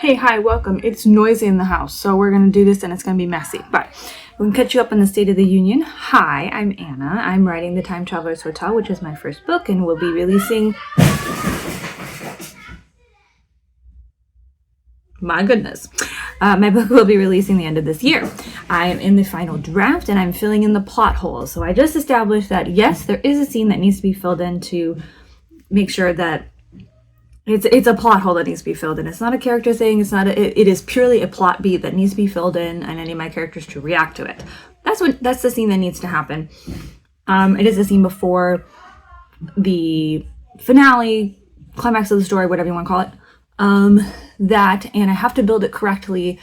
Hey, hi, welcome. It's noisy in the house, so we're going to do this and it's going to be messy, but we can catch you up on the State of the Union. Hi, I'm Anna. I'm writing The Time Traveler's Hotel, which is my first book, and we'll be releasing... My goodness. My book will be releasing the end of this year. I am in the final draft and I'm filling in the plot holes. So I just established that, yes, there is a scene that needs to be filled in to make sure that it's a plot hole that needs to be filled in. It's not a character thing. It is purely a plot beat that needs to be filled in, and I need my characters to react to it. That's the scene that needs to happen. It is the scene before the finale, climax of the story, whatever you want to call it. And I have to build it correctly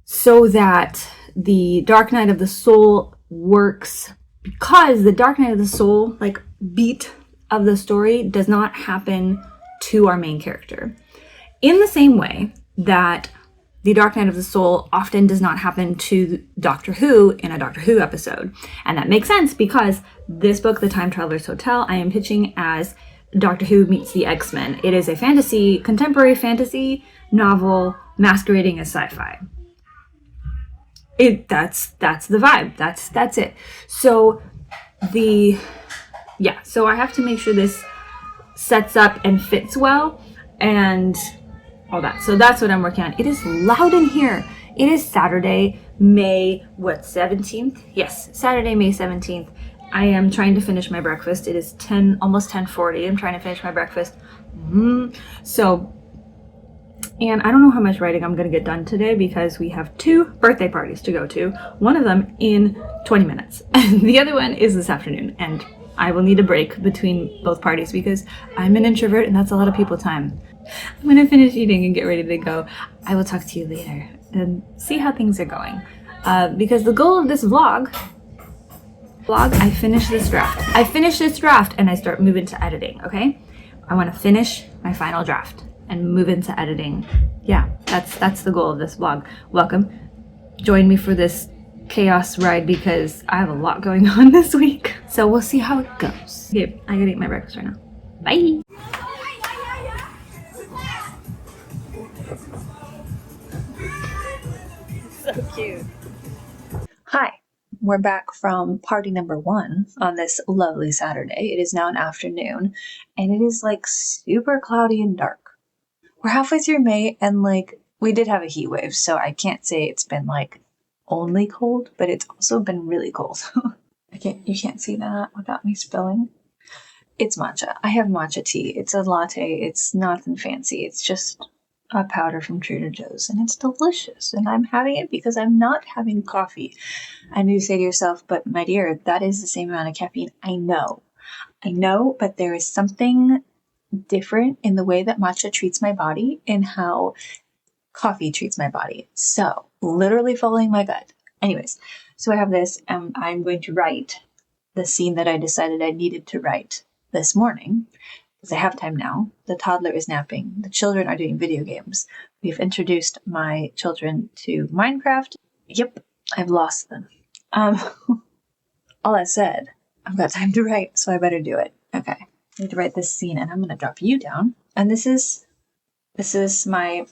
so that the Dark Night of the Soul works, because the Dark Night of the Soul, like, beat of the story does not happen to our main character. In the same way that the Dark Night of the Soul often does not happen to Doctor Who in a Doctor Who episode. And that makes sense because this book, The Time Traveler's Hotel, I am pitching as Doctor Who meets the X-Men. It is a contemporary fantasy novel masquerading as sci-fi. That's the vibe. That's it. So so I have to make sure this sets up and fits well and all that. So that's what I'm working on. It is loud in here. It is Saturday, May 17th? Yes, Saturday, May 17th. I am trying to finish my breakfast. It is almost 10:40. I'm trying to finish my breakfast. And I don't know how much writing I'm going to get done today because we have 2 birthday parties to go to. One of them in 20 minutes. And the other one is this afternoon. And I will need a break between both parties because I'm an introvert and that's a lot of people time. I'm going to finish eating and get ready to go. I will talk to you later and see how things are going. Because the goal of this vlog, I finish this draft and I start moving to editing, okay? I want to finish my final draft and move into editing. Yeah, that's the goal of this vlog. Welcome. Join me for this chaos ride because I have a lot going on this week. So we'll see how it goes. Okay, I gotta eat my breakfast right now. Bye! So cute. Hi, we're back from party number 1 on this lovely Saturday. It is now an afternoon and it is like super cloudy and dark. We're halfway through May and like we did have a heat wave, so I can't say it's been like only cold, but it's also been really cold. You can't see that without me spilling. It's matcha. I have matcha tea. It's a latte. It's nothing fancy. It's just a powder from Trader Joe's and it's delicious. And I'm having it because I'm not having coffee. And you say to yourself, but my dear, that is the same amount of caffeine. I know, but there is something different in the way that matcha treats my body and how coffee treats my body. So literally following my gut. Anyways, so I have this and I'm going to write the scene that I decided I needed to write this morning because I have time now. The toddler is napping. The children are doing video games. We've introduced my children to Minecraft. Yep, I've lost them. All that said, I've got time to write, so I better do it. Okay, I need to write this scene and I'm going to drop you down. And this is my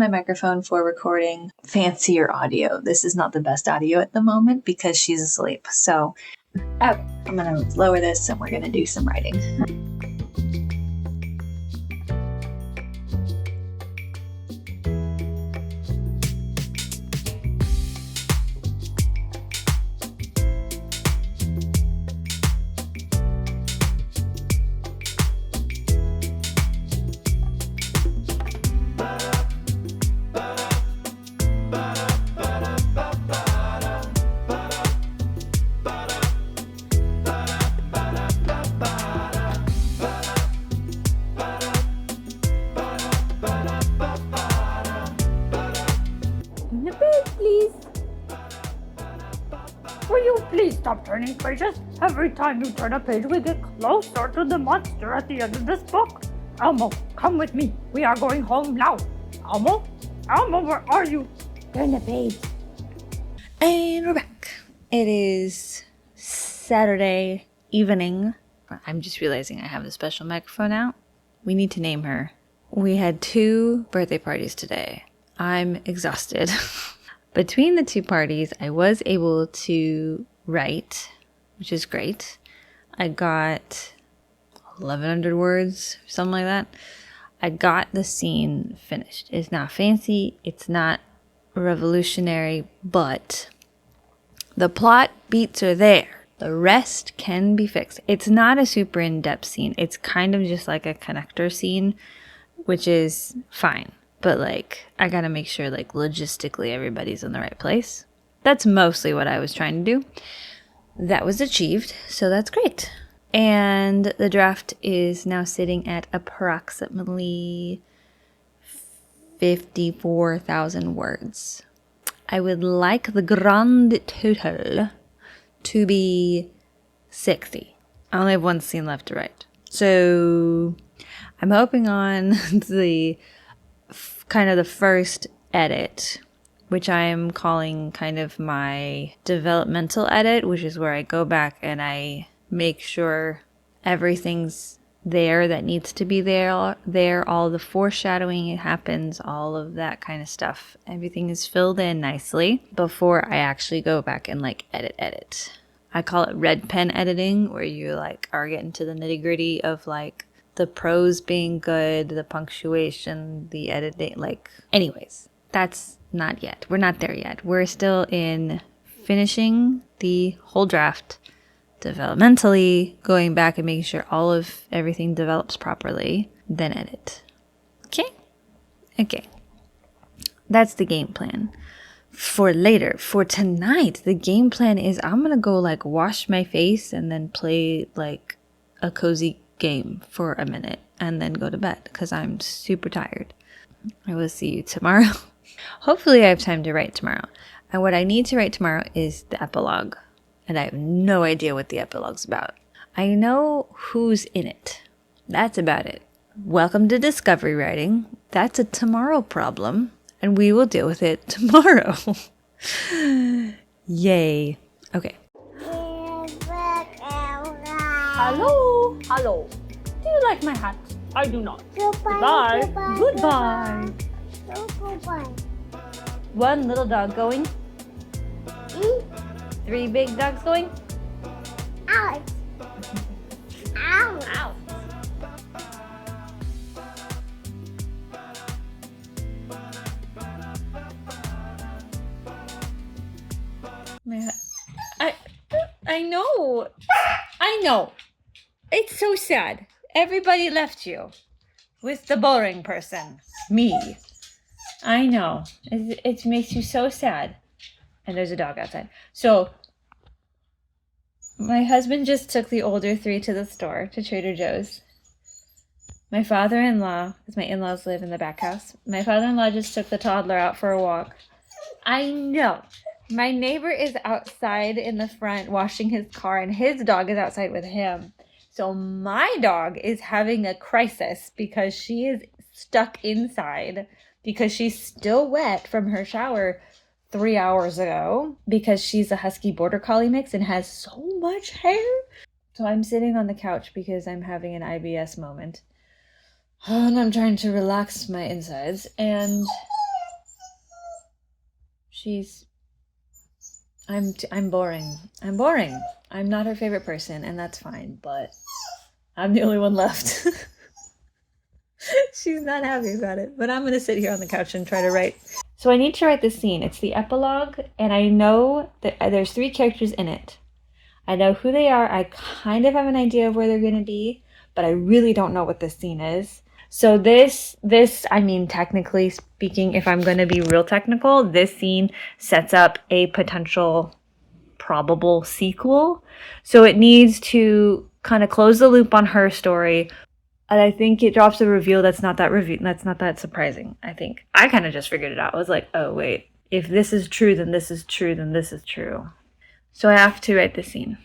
microphone for recording fancier audio. This is not the best audio at the moment because she's asleep. So I'm going to lower this and we're going to do some writing. Will you please stop turning pages? Every time you turn a page, we get closer to the monster at the end of this book. Elmo, come with me. We are going home now. Elmo, where are you? Turn the page. And we're back. It is Saturday evening. I'm just realizing I have the special microphone out. We need to name her. We had 2 birthday parties today. I'm exhausted. Between the 2 parties, I was able to write, which is great. I got 1,100 words, something like that. I got the scene finished. It's not fancy, it's not revolutionary, but the plot beats are there. The rest can be fixed. It's not a super in-depth scene. It's kind of just like a connector scene, which is fine. But like, I gotta make sure like logistically everybody's in the right place. That's mostly what I was trying to do. That was achieved, so that's great. And the draft is now sitting at approximately 54,000 words. I would like the grand total to be 60. I only have 1 scene left to write. So I'm hoping on the kind of the first edit, which I am calling kind of my developmental edit, which is where I go back and I make sure everything's there that needs to be there, all the foreshadowing happens, all of that kind of stuff. Everything is filled in nicely before I actually go back and like edit. I call it red pen editing, where you like are getting to the nitty gritty of like the prose being good, the punctuation, the editing, like anyways, that's not yet. We're not there yet. We're still in finishing the whole draft developmentally, going back and making sure all of everything develops properly, then edit. Okay. That's the game plan. For later, for tonight, the game plan is I'm gonna go like wash my face and then play like a cozy game for a minute and then go to bed because I'm super tired. I will see you tomorrow. Hopefully I have time to write tomorrow. And what I need to write tomorrow is the epilogue. And I have no idea what the epilogue's about. I know who's in it. That's about it. Welcome to discovery writing. That's a tomorrow problem, and we will deal with it tomorrow. Yay. Okay. Hello. Do you like my hat? I do not. Goodbye. Goodbye. One little dog going. 3 big dogs going. Out. Out. Out. I know. It's so sad. Everybody left you with the boring person, me. I know. It makes you so sad. And there's a dog outside. So my husband just took the older 3 to the store, to Trader Joe's. My father-in-law, because my in-laws live in the back house, my father-in-law just took the toddler out for a walk. I know. My neighbor is outside in the front washing his car, and his dog is outside with him. So my dog is having a crisis because she is stuck inside because she's still wet from her shower 3 hours ago because she's a husky border collie mix and has so much hair. So I'm sitting on the couch because I'm having an IBS moment. And I'm trying to relax my insides, and I'm boring. I'm not her favorite person, and that's fine, but I'm the only one left. She's not happy about it, but I'm gonna sit here on the couch and try to write. So I need to write this scene. It's the epilogue, and I know that there's 3 characters in it. I know who they are. I kind of have an idea of where they're gonna be, but I really don't know what this scene is. So this, I mean, technically speaking, if I'm going to be real technical, this scene sets up a potential probable sequel. So it needs to kind of close the loop on her story. And I think it drops a reveal that's not that surprising, I think. I kind of just figured it out. I was like, oh, wait, if this is true, then this is true, then this is true. So I have to write this scene.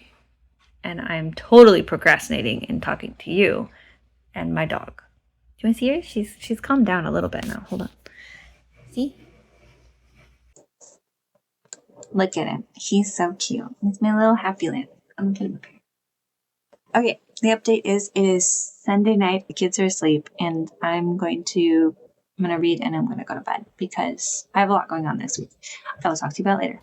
And I'm totally procrastinating in talking to you and my dog. Do you want to see her? She's calmed down a little bit now. Hold on. See? Look at him. He's so cute. He's my little happy lamp. I'm gonna put him up here. Okay, The update is it is Sunday night, the kids are asleep, and I'm going to read and I'm going to go to bed because I have a lot going on this week. I will talk to you about later.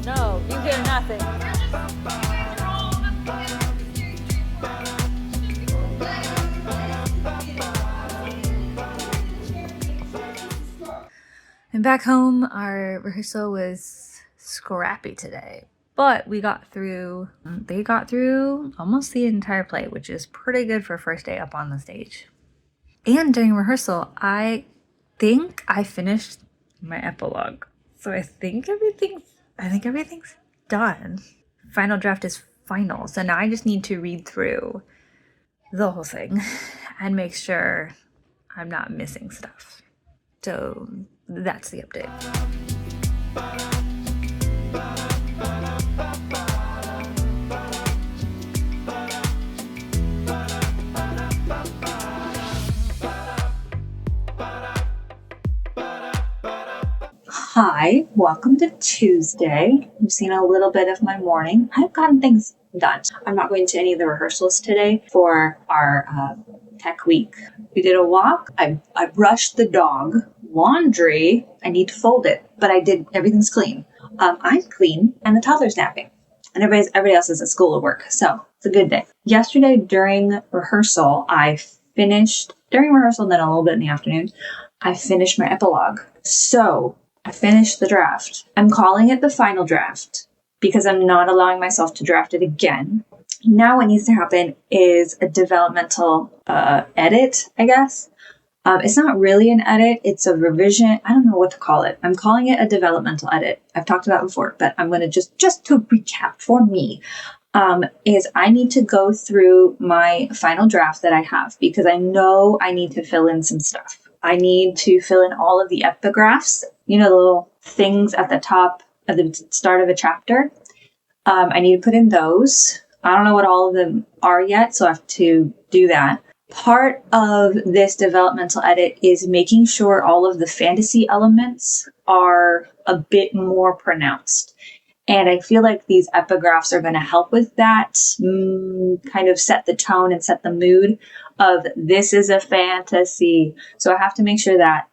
No, you hear nothing. And back home, our rehearsal was scrappy today, but they got through almost the entire play, which is pretty good for first day up on the stage. And during rehearsal, I think I finished my epilogue. So I think everything's done. Final draft is final. So now I just need to read through the whole thing and make sure I'm not missing stuff. So that's the update. Hi, welcome to Tuesday. You've seen a little bit of my morning. I've gotten things done. I'm not going to any of the rehearsals today for our tech week. We did a walk. I brushed the dog. Laundry, I need to fold it, but I did. Everything's clean. I'm clean, and the toddler's napping. And everybody else is at school or work, so it's a good day. Yesterday during rehearsal, then a little bit in the afternoon, I finished my epilogue. So I finished the draft. I'm calling it the final draft because I'm not allowing myself to draft it again. Now what needs to happen is a developmental edit, I guess. It's not really an edit. It's a revision. I don't know what to call it. I'm calling it a developmental edit. I've talked about it before, but I'm going to just to recap for me, is I need to go through my final draft that I have because I know I need to fill in some stuff. I need to fill in all of the epigraphs, the little things at the top, at the start of a chapter. I need to put in those. I don't know what all of them are yet, so I have to do that. Part of this developmental edit is making sure all of the fantasy elements are a bit more pronounced. And I feel like these epigraphs are going to help with that, kind of set the tone and set the mood of this is a fantasy. So I have to make sure that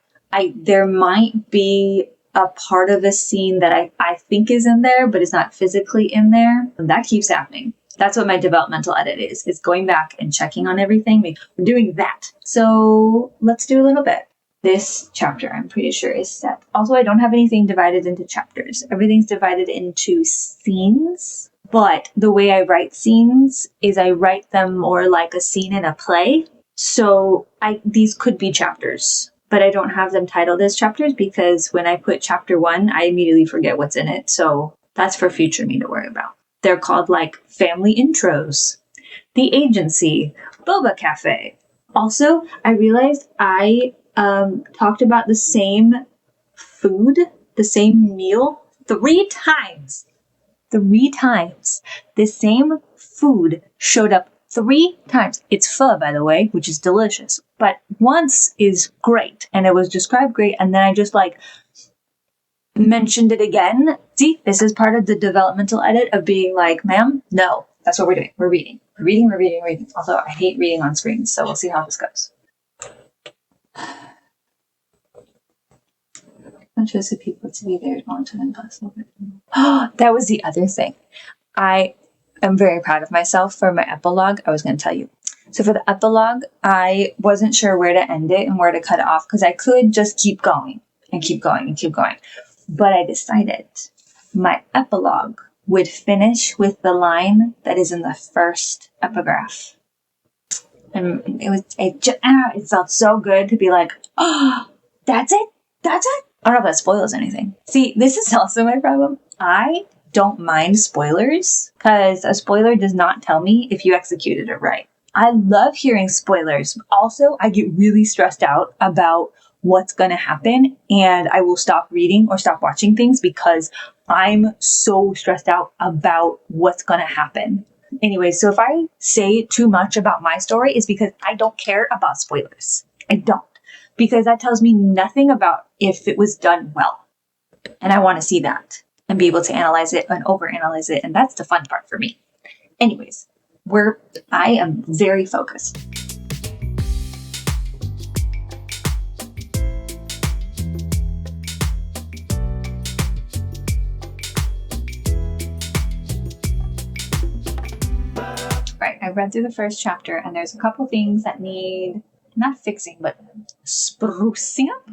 there might be a part of a scene that I think is in there, but is not physically in there. And that keeps happening. That's what my developmental edit is going back and checking on everything. We're doing that. So let's do a little bit. This chapter, I'm pretty sure, is set. Also, I don't have anything divided into chapters. Everything's divided into scenes. But the way I write scenes is I write them more like a scene in a play. So these could be chapters, but I don't have them titled as chapters because when I put chapter 1, I immediately forget what's in it. So that's for future me to worry about. They're called like family intros, the agency, boba cafe. Also, I realized I talked about the same food, the same meal 3 times. 3 times. The same food showed up 3 times. It's pho, by the way, which is delicious. But once is great, and it was described great, and then I just mentioned it again. See, this is part of the developmental edit of being like, ma'am, no, that's what we're doing. We're reading. We're reading. Although I hate reading on screens, so we'll see how this goes. I'm sure some people to be there want to impossible. That was the other thing. I am very proud of myself for my epilogue. I was going to tell you. So for the epilogue, I wasn't sure where to end it and where to cut it off because I could just keep going and keep going and keep going. But I decided my epilogue would finish with the line that is in the first epigraph. And it felt so good to be like, oh, That's it? That's it? I don't know if that spoils anything. See, this is also my problem. I don't mind spoilers because a spoiler does not tell me if you executed it right. I love hearing spoilers. Also, I get really stressed out about what's going to happen, and I will stop reading or stop watching things because I'm so stressed out about what's going to happen. Anyway, so if I say too much about my story, it's because I don't care about spoilers. I don't. Because that tells me nothing about if it was done well. And I want to see that and be able to analyze it and overanalyze it. And that's the fun part for me. Anyways, I am very focused. Right, I read through the first chapter and there's a couple things that need not fixing, but sprucing up.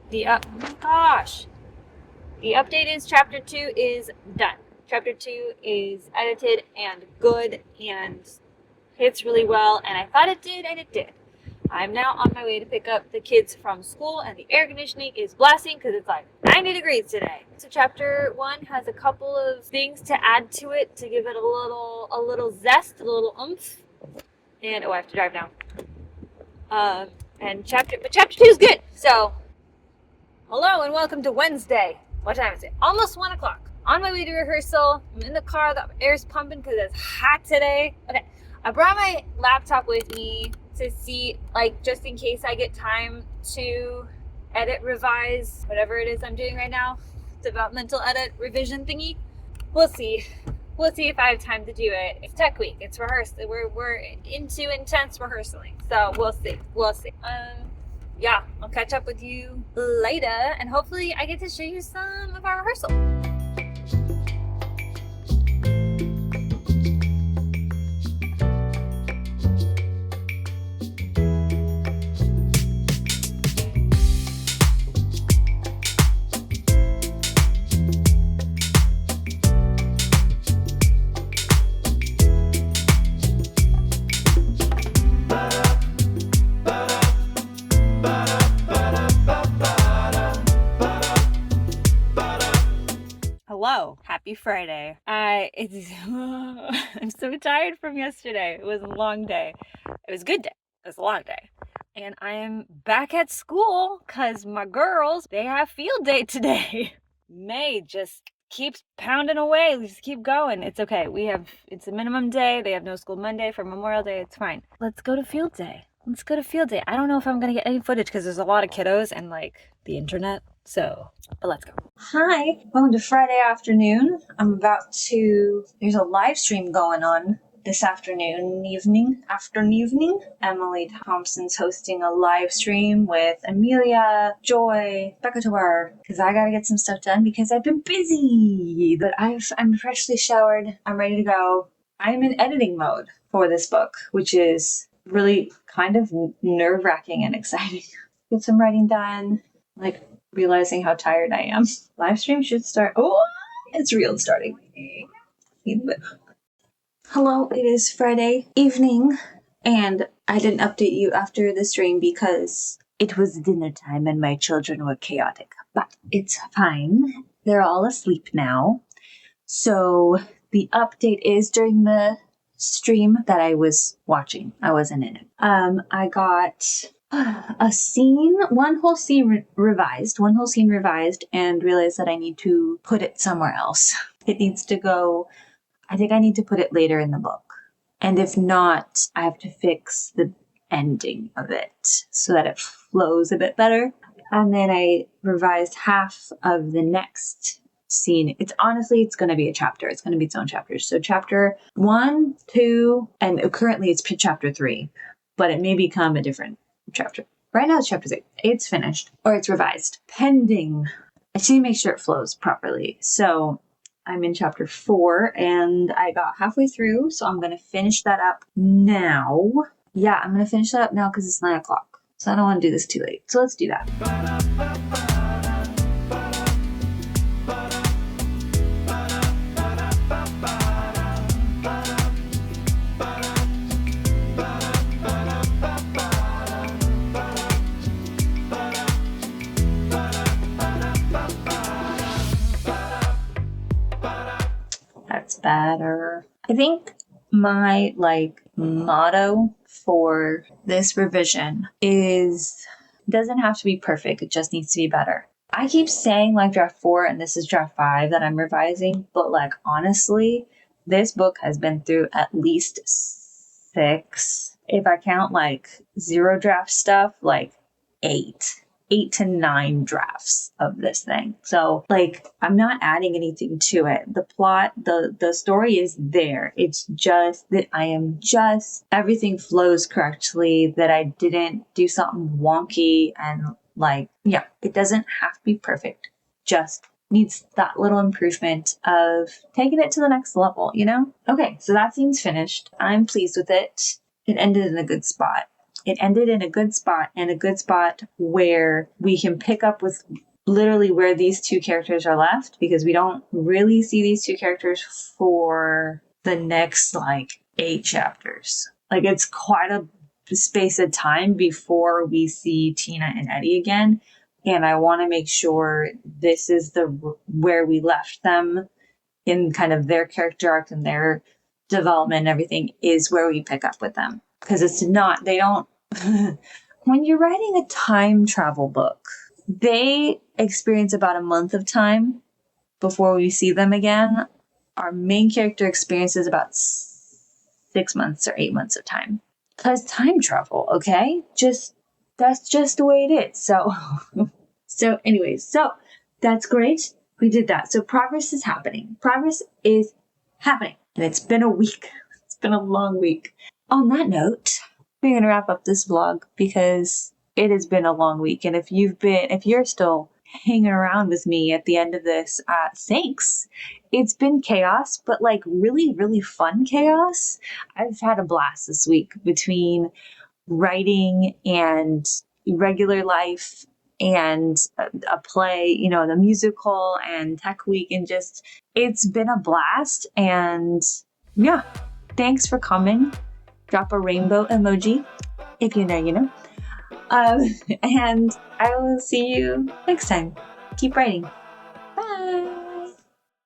The update is chapter 2 is done. Chapter 2 is edited and good and hits really well, and I thought it did, and it did. I'm now on my way to pick up the kids from school, and the air conditioning is blasting because it's like 90 degrees today. So chapter 1 has a couple of things to add to it to give it a little zest, a little oomph. And I have to drive now. But chapter 2 is good. So, hello and welcome to Wednesday. What time is it? Almost 1 o'clock. On my way to rehearsal. I'm in the car. The air's pumping because it's hot today. Okay. I brought my laptop with me to see, like, just in case I get time to edit, revise, whatever it is I'm doing right now. Developmental edit, revision thingy. We'll see. We'll see if I have time to do it. It's tech week. It's rehearsed. We're into intense rehearsaling. So we'll see. We'll see. Yeah, I'll catch up with you later, and hopefully I get to show you some of our rehearsal. Hello, happy Friday. I'm so tired from yesterday. It was a long day. It was a good day. It was a long day. And I am back at school because my girls, they have field day today. May just keeps pounding away. We just keep going. It's okay. It's a minimum day. They have no school Monday for Memorial Day. It's fine. Let's go to field day. I don't know if I'm going to get any footage because there's a lot of kiddos and like the internet. So, but let's go. Hi, welcome to Friday afternoon. There's a live stream going on this evening. Emily Thompson's hosting a live stream with Amelia, Joy, Becca Tovar, because I gotta get some stuff done because I've been busy. But I'm freshly showered. I'm ready to go. I'm in editing mode for this book, which is really kind of nerve-wracking and exciting. Get some writing done, realizing how tired I am. Live stream should start. Oh, it's real. It's starting. Hello, it is Friday evening, and I didn't update you after the stream because it was dinner time and my children were chaotic. But it's fine. They're all asleep now. So the update is during the stream that I was watching. I wasn't in it. I got a scene, one whole scene revised, and realized that I need to put it somewhere else. It needs to go, I think I need to put it later in the book. And if not, I have to fix the ending of it so that it flows a bit better. And then I revised half of the next scene. It's going to be a chapter. It's going to be its own chapters. So chapter 1, 2, and currently it's chapter 3, but it may become a different chapter. Right now it's chapter 6. It's finished, or it's revised. Pending. I just need to make sure it flows properly. So I'm in chapter 4, and I got halfway through, so I'm going to finish that up now. Yeah, I'm going to finish that up now because it's 9 o'clock. So I don't want to do this too late. So let's do that. gets better. I think my motto for this revision is doesn't have to be perfect, it just needs to be better. I keep saying draft 4 and this is draft 5 that I'm revising, but honestly, this book has been through at least 6. If I count 0 draft stuff, 8 to 9 drafts of this thing. So I'm not adding anything to it. The plot, the story is there. It's just that everything flows correctly, that I didn't do something wonky and it doesn't have to be perfect. Just needs that little improvement of taking it to the next level, Okay, so that scene's finished. I'm pleased with it. It ended in a good spot. It ended in a good spot, and a good spot where we can pick up with literally where these two characters are left, because we don't really see these two characters for the next 8 chapters. It's quite a space of time before we see Tina and Eddie again. And I want to make sure this is where we left them in kind of their character arc and their development and everything is where we pick up with them. Because when you're writing a time travel book, they experience about a month of time before we see them again. Our main character experiences about 6 months or 8 months of time. Because time travel, okay? That's just the way it is. So anyways, that's great. We did that. So progress is happening. And it's been a week. It's been a long week. On that note, we're going to wrap up this vlog because it has been a long week. And if you're still hanging around with me at the end of this, thanks. It's been chaos, but really, really fun chaos. I've had a blast this week between writing and regular life and a play, the musical and tech week, and it's been a blast. And yeah, thanks for coming. Drop a rainbow emoji if you know. And I will see you next time. Keep writing.